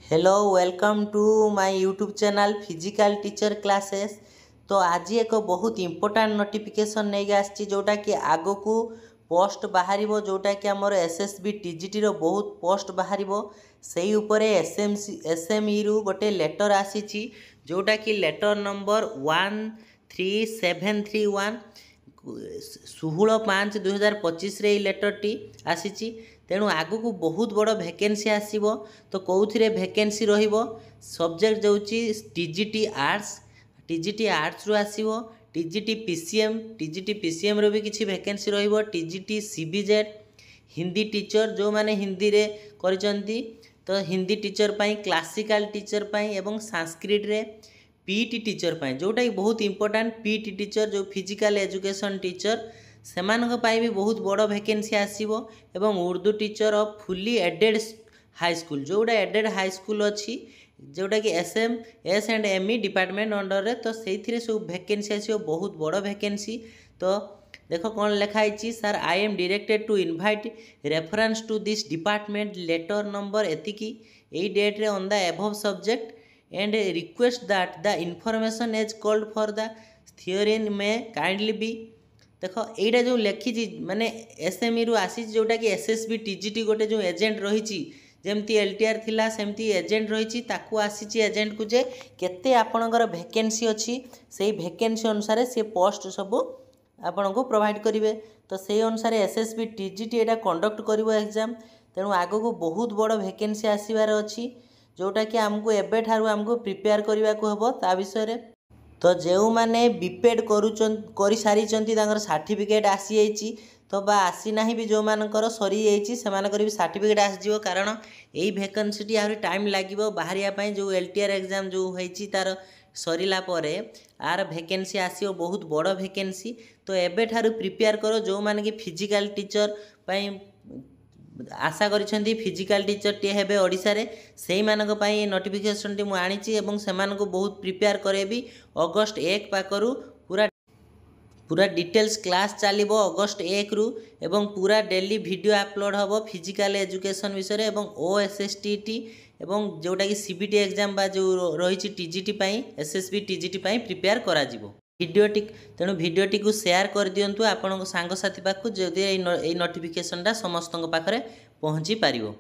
Hello welcome to my YouTube channel physical teacher classes. तो आज एक बहुत इंपोर्टाट नोटिफिकेशन नहीं आसी जोटा कि आगो को पोस्ट बाहर जोटा कि आमर एसएसबी टीजीटी रो बहुत पोस्ट बाहर से उपरे एसएमई रु गोटे लेटर आसी जोटा कि लेटर नंबर 13731 16/5/2025 रे लेटरटी आसी। तेणु आगु को बहुत बड़ वैकेंसी आसीबो। तो कौथिरे वैकेंसी रहिबो सब्जेक्ट जोची टीजीटी आर्ट्स रु आसीबो, टीजीटी पीसीएम रो भी किछि वैकेंसी रहिबो, टीजीटी सीबीजेड हिंदी टीचर जो माने हिंदी रे करिसंती तो हिंदी टीचर पाई, क्लासिकल टीचर पाई एवं संस्कृत रे पीटी टीचर पाई जोटा कि बहुत इंपोर्टेंट पीटी टीचर जो फिजिकल एजुकेशन टीचर सेमानक पाई भी बहुत बड़ वैकेंसी आसीबो। एवं Urdu teacher of fully aided high school जोटा एडेड हाई स्कूल अच्छी जोटा कि एस&एम डिपार्टमेंट अंडर रे तो से सब वैकेंसी आसीबो बहुत बड़ वैकेंसी। तो देख कौन लिखाई sir I am directed to invite reference to this department letter number एतिकी यही डेट रे on the above subject and request that the information as called for the theory में काइंडली बी। देख यहीटा जो लिखी माने एसएमई रु आसी जोटा कि एसएसबी टीजीटी गोटे जो एजेंट रही जमती एलटीआर थिला सेमती एजेंट रही ताकू आसी एजेंट को जे केते आपणकर वैकेंसी अच्छी से वैकेंसी अनुसार से पोस्ट सब आपण को प्रोवाइड करेंगे। तो से अनुसार एसएसबी टीजीटी यहाँ कंडक्ट करिवो एग्जाम। तेणु आगो को बहुत बड़ वैकेंसी आसबार अच्छी जोटा कि आमको एबे ठारू आमको प्रिपेयर करने को हम ता विषय। तो जो मैंने बीपेड कर सारी सर्टिफिकेट आसी जाइए तो बा आसी ना भी जो मानकर सरी जाइए भी सर्टिफिकेट आसीज कारण यही वैकेंसी आहरी टाइम लगे बाहर जो एलटीआर एग्जाम जो होती तार सरला आर वैकेंसी आसो बहुत बड़ वैकेंसी। तो एबे ठारू प्रिपेयर करो जो माने कि फिजिकल टीचर आशा करिसेंती फिजिकल टीचर टे हेबे ओडिसा रे सेही मानक पई नोटिफिकेशन टी मु आनीची एवं सेमानको बहुत प्रिपेयर करेबी। अगस्त 1 पाकरू पूरा डिटेल्स क्लास चलिबो अगस्त 1 रु एवं पूरा डेली वीडियो अपलोड हबो फिजिकल एजुकेशन विषय एवं ओएसएसटीटी एवं जोटा कि सीबीटी एग्जाम बा जो रही टीजीटी पई एसएसबी टीजीटी पई प्रिपेयर करा जिवो वीडियोटी। तेणु वीडियोटी को शेयर कर दिंतु आपण सांग साथी पाखु जदि नोटिफिकेशनटा समस्त पाखरे पहुँची पारिबो।